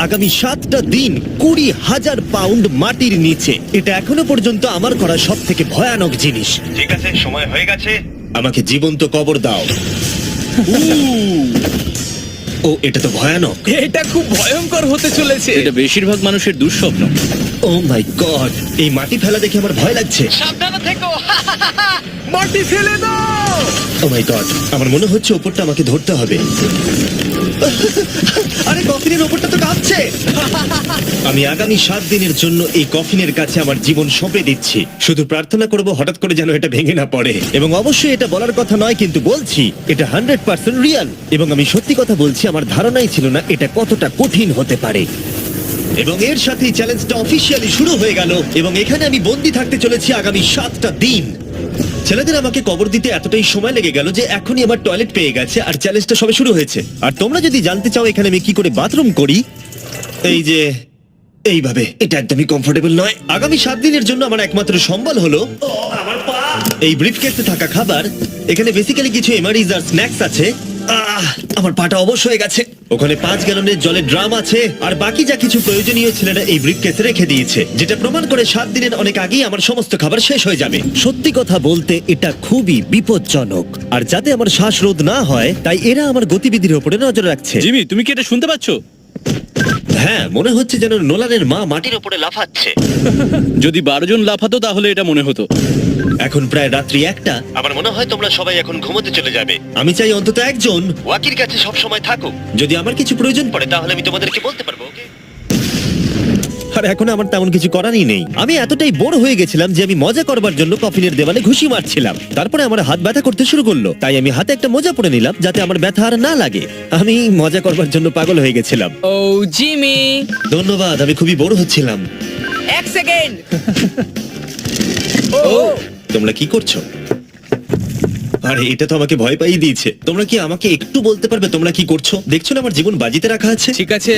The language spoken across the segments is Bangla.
আগামী 7টা দিন 20,000 পাউন্ড মাটির নিচে। এটা এখনো পর্যন্ত আমার করা সব থেকে ভয়ানক জিনিস। ঠিক আছে, সময় হয়ে গেছে, আমাকে জীবন্ত কবর দাও। ও, এটা তো ভয়ানক। এটা খুব ভয়ঙ্কর হতে চলেছে। এটা বেশিরভাগ মানুষের দুঃস্বপ্ন। ও মাই গড, এই মাটি ফেলা দেখে আমার ভয় লাগছে। সাবধানে থেকো। মাটি ফেলে দাও। ও মাই গড, আমার মনে হচ্ছে ওপরটা আমাকে ধরতে হবে। আরে কফিনের ওপরটা তো কাঁপছে। আমি আগামী 7 দিনের জন্য এই কফিনের কাছে আমার জীবন সঁপে দিচ্ছি। শুধু প্রার্থনা করব হঠাৎ করে যেন এটা ভেঙে না পড়ে। এবং অবশ্যই এটা বলার কথা নয়, কিন্তু বলছি এটা 100% রিয়েল। এবং আমি সত্যি কথা বলছি, আমার ধারণাই ছিল না এটা কতটা কঠিন হতে পারে। এবং এর সাথেই চ্যালেঞ্জটা অফিসিয়ালি শুরু হয়ে গেল। এবং এখানে আমি বন্দি থাকতে চলেছি আগামী 7টা দিন। ছেলেদের আমাকে কবর দিতে এতটাই সময় লেগে গেল যে এখনই আমার টয়লেট পেয়ে গেছে, আর চ্যালেঞ্জটা সবে শুরু হয়েছে। আর তোমরা যদি জানতে চাও এখানে আমি কি করে বাথরুম করি, এই যে এইভাবে, এটা একদমই কমফোর্টেবল নয়। আগামী 7 দিনের জন্য আমার একমাত্র সম্বল হলো আমার পা। এই ব্রিফকেসে থাকা খাবার। এখানে বেসিক্যালি কিছু এমারিজ আর স্ন্যাক্স আছে। আমার পাটা অবশ হয়ে গেছে। ওখানে 5 গ্যালনের জলের ড্রাম আছে, আর বাকি যা কিছু প্রয়োজনীয় ছেলেরা এই ব্রিফকেসে রেখে দিয়েছে, যেটা প্রমাণ করে 7 দিনের অনেক আগেই আমার সমস্ত খাবার শেষ হয়ে যাবে। সত্যি কথা বলতে এটা খুবই বিপজ্জনক, আর যাতে আমার শ্বাসরোধ না হয় তাই এরা আমার গতিবিধির উপরে নজর রাখছে। জিমি, তুমি কি এটা শুনতে পাচ্ছো? হ্যাঁ, মনে হচ্ছে যেন নোলানের মা মাটির উপরে লাফাচ্ছে। যদি 12 জন লাফাতো তাহলে এটা মনে হতো। এখন প্রায় রাত্রি 1টা। আমার মনে হয় তোমরা সবাই এখন ঘুমোতে চলে যাবে। আমি চাই অন্তত একজন ওয়াকির কাছে সব সময় থাকুক। যদি আমার কিছু প্রয়োজন পড়ে তাহলে আমি তোমাদেরকে বলতে পারবো, ওকে? আর এখন আমার তেমন কিছু করারই নেই। আমি এতটাই বোর হয়ে গেছিলাম যে আমি মজা করবার জন্য কফিনের দেওয়ালে ঘুষি মারছিলাম। তারপরে আমার হাত ব্যথা করতে শুরু করলো, তাই আমি হাতে একটা মোজা পরে নিলাম যাতে আমার ব্যথা আর না লাগে। আমি মজা করবার জন্য পাগল হয়ে গেছিলাম। ও জিমি, ধন্যবাদ, আমি খুবই বোর হচ্ছিলাম। 1 সেকেন্ড। ও তোমরা কি করছো? আরে এটা তো আমাকে ভয় পাইয়ে দিয়েছে। তোমরা কি আমাকে একটু বলতে পারবে তোমরা কি করছো? দেখছো না আমার জীবন বাজিতে রাখা আছে। ঠিক আছে।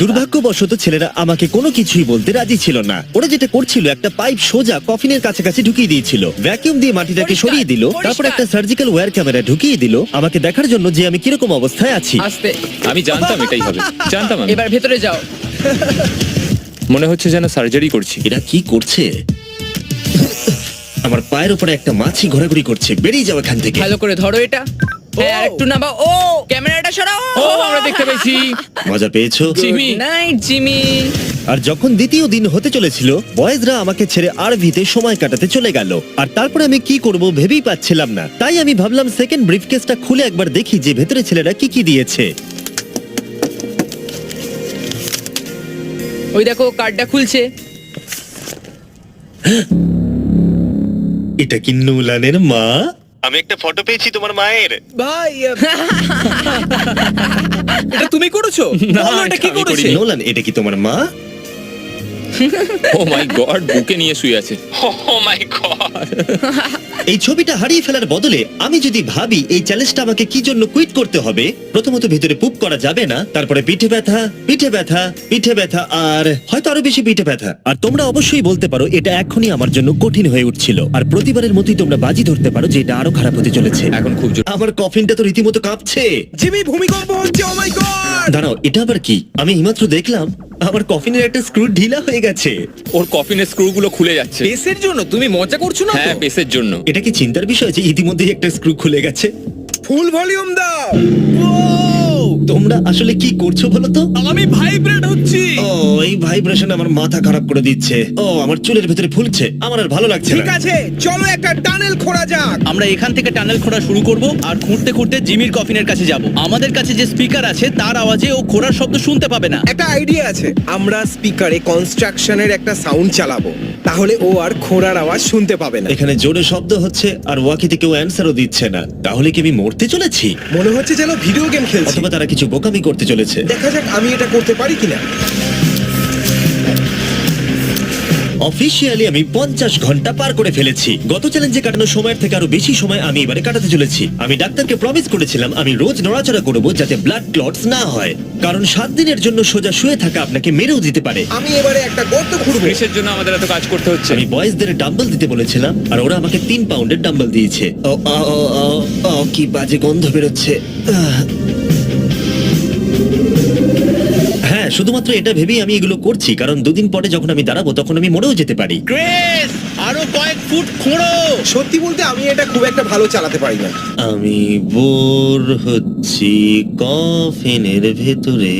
দুর্ভাগ্যবশত ছেলেরা আমাকে কোনো কিছুই বলতে রাজি ছিল না। ওরা যেটা করছিল, একটা পাইপ সোজা কফিনের কাছাকাছি ঢুকিয়ে দিয়েছিল, ভ্যাকিউম দিয়ে মাটিটাকে পরিষ্কার, সরিয়ে দিল, তারপর পরিষ্কার। একটা সার্জিক্যাল ওয়্যার ক্যামেরা ঢুকিয়ে দিল আমাকে দেখার জন্য যে আমি কিরকম অবস্থায় আছি। আস্তে। আমি জানতাম এটাই হবে, জানতাম আমি। এবার ভেতরে যাও। মনে হচ্ছে যেন সার্জারি করছি। এরা কি করছে? আমার পায়ের উপরে একটা মাছি ঘোরাঘুরি করছে। বেরিয়ে যাও এখান থেকে। ভালো করে ধরো এটা। হ্যাঁ, আরেকটু নামাও। ও ক্যামেরাটা সরাও। ও, আমরা দেখতে পেয়েছি। মজা পেয়েছো? জিমি। Good night Jimmy. আর যখন দ্বিতীয় দিন হতে চলেছিল, বয়েজরা আমাকে ছেড়ে আরভিতে সময় কাটাতে চলে গেল। আর তারপরে আমি কি করব ভেবেই পাচ্ছিলাম না। তাই আমি ভাবলাম সেকেন্ড ব্রিফকেসটা খুলে একবার দেখি যে ভেতরে ছেলেরা কি কি দিয়েছে। ওই দেখো কার্ডটা খুলছে। এটা কি নোলানের মা? আমি একটা ফটো পেয়েছি তোমার মায়ের। ভাই এটা তুমি করেছো? বলো এটা কি আমি করেছে? করিনি। নোলান, এটা কি তোমার মা? ও মাই গড, বুকে নিয়ে শুয়ে আছে। ও মাই গড। এই ছবিটা হারিয়ে ফেলার বদলে আমি যদি ভাবি এই চ্যালেঞ্জটা আমাকে কি জন্য কুইট করতে হবে, প্রথমত ভিতরে পুপ করা যাবে না, তারপরে পিঠে ব্যথা, পিঠে ব্যথা, পিঠে ব্যথা, আর হয়তো আরো বেশি পিঠে ব্যথা। আর তোমরা অবশ্যই বলতে পারো এটা এখনই আমার জন্য কঠিন হয়ে উঠছিল, আর প্রতিবারের মতোই তোমরা বাজি ধরতে পারো যে এটা আরো খারাপ হতে চলেছে। এখন খুব জোর। আমার কফিনটা তো রীতিমতো কাঁপছে। জিমি ভূমিকম্প হচ্ছে। ও মাই গড। দাঁড়াও, এটা আবার কি? আমি এইমাত্র দেখলাম আমার কফিনের একটা স্ক্রু ঢিলা হয়ে গেছে। ওর কফিনের স্ক্রুগুলো খুলে যাচ্ছে। পেসের জন্য তুমি মজা করছো না? হ্যাঁ, পেসের জন্য। এটা কি চিন্তার বিষয় যে ইতিমধ্যেই একটা স্ক্রু খুলে গেছে? ফুল ভলিউম দাও। তোমরা আসলে কি করছো বলো তো? আমি ভাইব্রেট হচ্ছি। ও, এই ভাইব্রেশন আমার মাথা খারাপ করে দিচ্ছে। ও, আমার চুলের ভেতরে ফুলছে, আমার আর ভালো লাগছে ঠিক না। আছে, চলো একটা টানেল খোঁড়া যাক। আমরা এখান থেকে টানেল খোঁড়া শুরু করব, আর খুঁড়তে খুঁড়তে জিমির কফিনের কাছে যাব। আমাদের কাছে যে স্পিকার আছে তার আওয়াজে ও খোঁড়ার শব্দ শুনতে পাবে না। একটা আইডিয়া আছে, আমরা স্পিকারে কনস্ট্রাকশনের একটা সাউন্ড চালাবো, তাহলে ও আর খোঁড়ার আওয়াজ শুনতে পাবে না। এখানে জোরে শব্দ হচ্ছে আর ওয়াকিতে কেউ অ্যান্সারও দিচ্ছে না। তাহলে কি আমি মরতে চলেছি? মনে হচ্ছে যেন ভিডিও গেম খেলছি। অথবা তারা কিছু বোকামি করতে চলেছে। দেখা যাক আমি এটা করতে পারি কিনা। অফিসিয়ালি আমি 50 ঘন্টা পার করে ফেলেছি। গত চ্যালেঞ্জে কাটানো সময়ের থেকে আরো বেশি সময় আমি এবারে কাটাতে চলেছি। আমি ডাক্তারকে প্রমিস করেছিলাম আমি রোজ নড়াচড়া করব যাতে ব্লাড ক্লটস না হয়, কারণ 7 দিনের জন্য সোজা শুয়ে থাকা আপনাকে মেরেও দিতে পারে। আমি এবারে একটা গর্ত খুঁড়বো। পেসের জন্য আমাদের এত কাজ করতে হচ্ছে। আমি বয়েজদের ডাম্বল দিতে বলেছিলাম আর ওরা আমাকে 3 পাউন্ডের ডাম্বল দিয়েছে। ও ও ও ও, ও কি বাজে গন্ধ বেরোচ্ছে। শুধুমাত্র এটা ভেবেই আমি এগুলো করছি, কারণ দুদিন পরে যখন আমি দাঁড়াবো তখন আমি মরেও যেতে পারি। গ্রেস আরো কয়েক ফুট খোঁড়ো। সত্যি বলতে আমি এটা খুব একটা ভালো চালাতে পারি না। আমি বোর হচ্ছি কফিনের ভেতরে।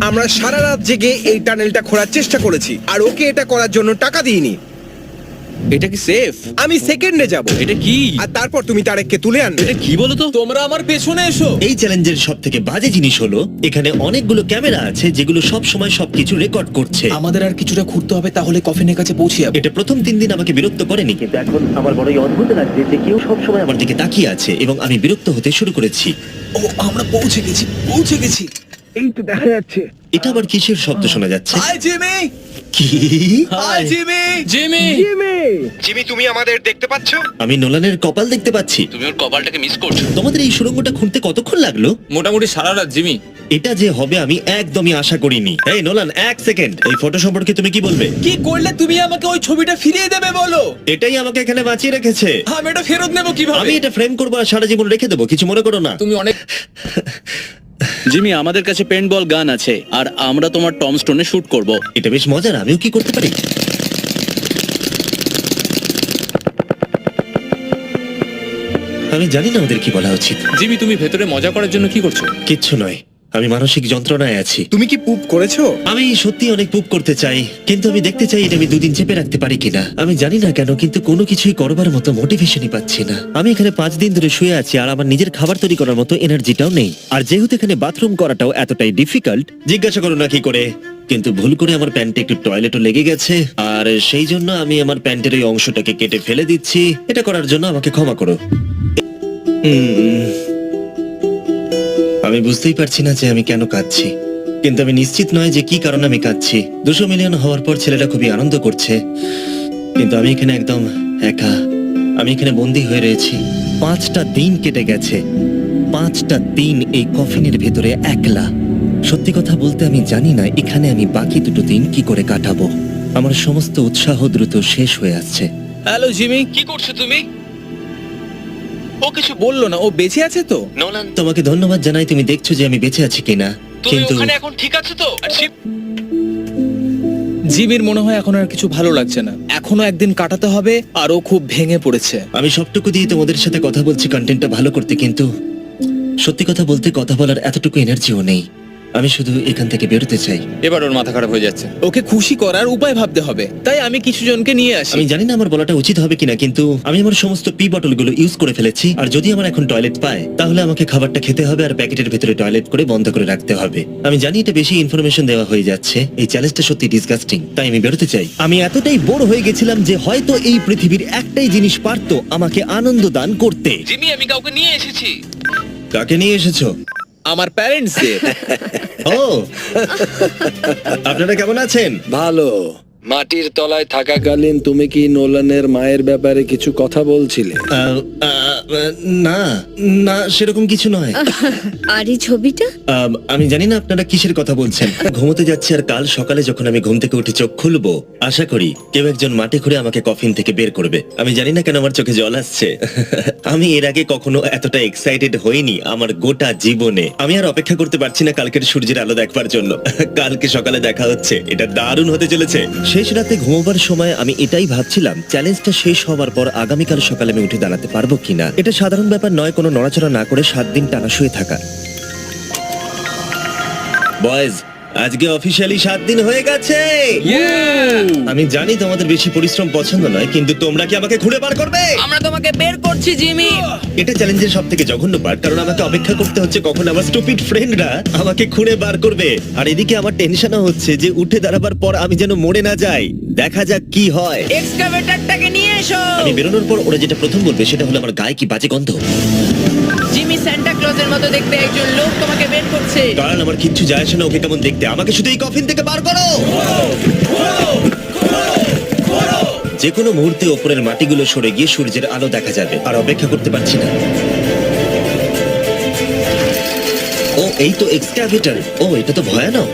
আমরা সারা রাত জেগে এই টানেলটা খোঁড়ার চেষ্টা করেছি, আর ওকে এটা করার জন্য টাকা দিইনি। এটা কি সেফ? আমি সেকেন্ডে যাব, এটা কি? আর তারপর তুমি তারেককে তুলে আনবে। এটা কি বলো তো? তোমরা আমার পেছনে এসো। এই চ্যালেঞ্জের সব থেকে বাজে জিনিস হলো এখানে অনেকগুলো ক্যামেরা আছে যেগুলো সব সময় সবকিছু রেকর্ড করছে। আমাদের আর কিছুটা ঘুরতে হবে, তাহলে কফিনের কাছে পৌঁছে যাবো। এটা প্রথম 3 দিন আমাকে বিরক্ত করেনি, কিন্তু এখন আমার বড়ই অদ্ভুত লাগছে যে কেউ সব সময় আমার দিকে তাকিয়ে আছে এবং আমি বিরক্ত হতে শুরু করেছি। ও আমরা পৌঁছে গেছি। এই তো দেখা যাচ্ছে। এটা আবার কিসের শব্দ শোনা যাচ্ছে? Hi Jimmy. কি? Hi Jimmy. জিমি, জিমি, তুমি আমাদের দেখতে পাচ্ছ? আমি নোলানের কপাল দেখতে পাচ্ছি। তুমি ওর কপালটাকে মিস করছো। তোমাদের এই সুড়ঙ্গটা খুঁড়তে কতক্ষণ লাগলো? মোটামুটি সারা রাত জিমি। এটা যে হবে আমি একদমই আশা করিনি। এই নোলান, 1 সেকেন্ড, এই ফটো সম্পর্কে তুমি কি বলবে? কি করলে তুমি আমাকে ওই ছবিটা ফিরিয়ে দেবে বলো? এটাই আমাকে এখানে বাঁচিয়ে রেখেছে। আমি এটা ফেরত নেব কিভাবে? আমি এটা ফ্রেম করবো আর সারা জীবন রেখে দেবো, কিছু মনে করো না। তুমি অনেক জিমি আমাদের কাছে পেন্টবল গান আছে আর আমরা তোমার টম স্টোনে শুট করব। এটা বেশ মজার, আমিও কি করতে পারি? আমি জানি না ওদের কি বলা উচিত। জিমি, তুমি ভেতরে মজা করার জন্য কি করছো? কিচ্ছু নয়, আমি মানসিক যন্ত্রণায় আছি। তুমি কি পুপ করেছো? আমি সত্যি অনেক পুপ করতে চাই, কিন্তু আমি দেখতে চাই এটা আমি 2 দিন চেপে রাখতে পারি কিনা। আমি জানি না কেন, কিন্তু কোনো কিছুই করবার মতো মোটিভেশনই পাচ্ছি না। আমি এখানে 5 দিন ধরে শুয়ে আছি আর আমার নিজের খাবার তৈরি করার মতো এনার্জিটাও নেই। আর যেহেতু এখানে বাথরুম করাটাও এতটাই ডিফিকাল্ট, জিজ্ঞাসা করো না কি করে, কিন্তু ভুল করে আমার প্যান্টে একটু টয়লেটও লেগে গেছে, আর সেই জন্য আমি আমার প্যান্টের ওই অংশটাকে কেটে ফেলে দিচ্ছি। এটা করার জন্য আমাকে ক্ষমা করো। আমি বুঝতেই পারছি না যে আমি কেন কাঁদছি, কিন্তু আমি নিশ্চিত নয় যে কি কারণে আমি কাঁদছি। 200 মিলিয়ন হওয়ার পর ছেলেরা খুবই আনন্দ করছে, কিন্তু আমি এখানে একদম একা। আমি এখানে বন্দী হয়ে রয়েছি। 5টা দিন কেটে গেছে, 5টা দিন এই কফিনের ভেতরে একলা। সত্যি কথা বলতে আমি জানি না এখানে আমি বাকি 2 দিন কি করে কাটাবো। আমার সমস্ত উৎসাহ দ্রুত শেষ হয়ে আসছে। Hello Jimmy. কি করছো তুমি? ও কিছু বললো না ও বেঁচে আছে তো? নোলান, তোমাকে ধন্যবাদ জানাই, তুমি দেখছো যে আমি বেঁচে আছি কিনা। তুমি কিন্তু ওখানে এখন ঠিক আছো তো? আর শিপ জিমির মনে হয় এখন আর কিছু ভালো লাগছে না, এখনো একদিন কাটাতে হবে আর ও খুব ভেঙে পড়েছে। আমি সবটুকু দিয়ে তোমাদের সাথে কথা বলছি কন্টেন্টটা ভালো করতে, কিন্তু সত্যি কথা বলতে কথা বলার এতটুকু এনার্জিও নেই। আমি শুধু এখান থেকে বেরোতে চাই। এবার ওর মাথা খারাপ হয়ে যাচ্ছে। ওকে খুশি করার উপায় ভাবতে হবে, তাই আমি কিছু জনকে নিয়ে আসি। আমি জানি না আমার বলাটা উচিত হবে কিনা, কিন্তু আমি আমার সমস্ত পি বটলগুলো ইউজ করে ফেলেছি, আর যদি আমার এখন টয়লেট পায় তাহলে আমাকে খাবারটা খেতে হবে আর প্যাকেটের ভেতরে টয়লেট করে বন্ধ করে রাখতে হবে। আমি জানি এটা বেশি ইনফরমেশন দেওয়া হয়ে যাচ্ছে, এই চ্যালেঞ্জটা সত্যি ডিসগাস্টিং, তাই আমি বেরোতে চাই। আমি এতটাই বোর হয়ে গেছিলাম যে হয়তো এই পৃথিবীর একটাই জিনিস পারতো আমাকে আনন্দ দান করতে। জিমি, আমি কাউকে নিয়ে এসেছি। কাকে নিয়ে এসেছো? আমার প্যারেন্টস কে। ও, আপনারা কেমন আছেন? ভালো। মাটির তলায় থাকা কালীন তুমি কি নোলানের মায়ের ব্যাপারে কিছু কথা বলছিলে? না না, সেরকম কিছু নয়। আর এই ছবিটা? আমি জানি না আপনারা কিসের কথা বলছেন। ঘুমোতে যাচ্ছি আর কাল সকালে যখন আমি ঘুম থেকে উঠে চোখ খুলবো, আশা করি কেউ একজন মাটি খুঁড়ে আমাকে কফিন থেকে বের করবে। আমি জানি না কেন আমার চোখে জল আসছে। আমি এর আগে কখনো এতটা এক্সাইটেড হইনি আমার গোটা জীবনে। আমি আর অপেক্ষা করতে পারছি না কালকের সূর্যের আলো দেখবার জন্য। কালকে সকালে দেখা হচ্ছে, এটা দারুণ হতে চলেছে। শেষ রাতে ঘুমোবার সময় আমি এটাই ভাবছিলাম, চ্যালেঞ্জটা শেষ হওয়ার পর আগামীকাল সকালে আমি উঠে দাঁড়াতে পারবো কিনা। এটা সাধারণ ব্যাপার নয় কোনো নড়াচড়া না করে 7 দিন টানা শুয়ে থাকা। বয়েজ, আজকে অফিসিয়ালি 7 দিন হয়ে গেছে। আমি জানি তোমাদের বেশি পরিশ্রম পছন্দ নয়, কিন্তু তোমরা কি আমাকে ঘুরে বার করবে? আমরা তোমাকে বের করছি জিমি। এটা চ্যালেঞ্জের সব থেকে জঘন্য পার্ট, কারণ আমাকে অপেক্ষা করতে হচ্ছে কখন আমার স্টুপিড ফ্রেন্ডরা আমাকে খুঁড়ে বার করবে। আর এদিকে আমার টেনশনও হচ্ছে যে উঠে দাঁড়াবার পর আমি যেন মরে না যাই। দেখা যাক কি হয়। এক্সকাভেটরটাকে নিয়ে এসো। আমি বেরোনোর পর ওরা যেটা প্রথম বলবে সেটা হলো আমার গায়ে কি বাজে গন্ধ। জিমি সান্টা ক্লজের মতো দেখতে একজন লোক তোমাকে বের করছে। কারণ আমার কিচ্ছু যায় আসে না ওকে কেমন দেখতে, আমাকে শুধু এই কফিন থেকে বার করো। যে কোনো মুহূর্তে ওপরের মাটিগুলো সরে গিয়ে সূর্যের আলো দেখা যাবে, আর অপেক্ষা করতে পারছি না। ও, এই তো এক্সক্যাভেটর। ও, এটা তো ভয়ানক।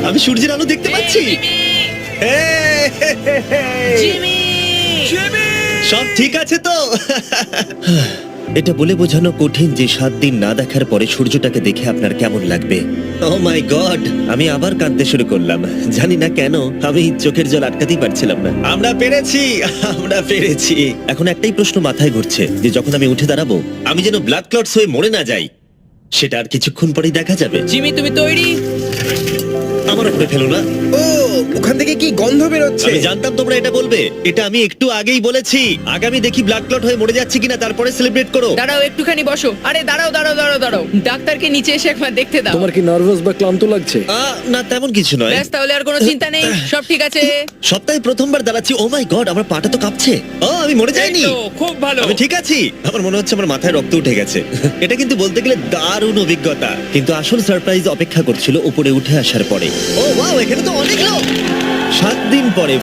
আমি সূর্যের আলো দেখতে পাচ্ছি। জিমি। সব ঠিক আছে তো? এটা বলে বোঝানো কঠিন যে 7 দিন না দেখার পরে সূর্যটাকে দেখে আপনার কেমন লাগবে। ও মাই গড, আমি আবার কাঁদতে শুরু করলাম। জানি না কেন, আমি চোখের জল আটকাতেই পারছিলাম না। আমরা পেরেছি, আমরা পেরেছি। এখন একটাই প্রশ্ন মাথায় ঘুরছে যে যখন আমি উঠে দাঁড়াবো আমি যেন ব্লাড ক্লটস হয়ে মরে না যাই। সেটা আর কিছুক্ষণ পরেই দেখা যাবে। জিমি তুমি তৈরি? আমার উপরে ফেলো না। ও ওখান থেকে কি গন্ধ বেরোচ্ছে? আমি জানতাম তোমরা এটা বলবে। এটা আমি একটু আগেই বলেছি। আগামী দেখি ব্লাড ক্লট হয়ে মরে যাচ্ছে কিনা, তারপরে সেলিব্রেট করো। দাঁড়াও একটুখানি বসো। আরে দাঁড়াও দাঁড়াও দাঁড়াও দাঁড়াও, ডাক্তারকে নিচে এসে একবার দেখতে দাও। তোমার কি নার্ভাস বা ক্লান্ত লাগছে? না তেমন কিছু নয়। ব্যাস তাহলে আর কোনো চিন্তা নেই, সব ঠিক আছে। সপ্তাহে প্রথমবার দাঁড়াচ্ছি। ও মাই গড, আমার পাটা তো কাঁপছে। ও আমি মরে যাইনি। এই তো, খুব ভালো। আমি ঠিক আছি। আমার মনে হচ্ছে আমার মাথায় রক্ত উঠে গেছে। এটা কিন্তু বলতে গেলে দারুণ অভিজ্ঞতা। কিন্তু আসল সারপ্রাইজ অপেক্ষা করছিল উপরে উঠে আসার পরে। ও ওয়াও, এখানে তো অনেক লোক। 7 দিন পরে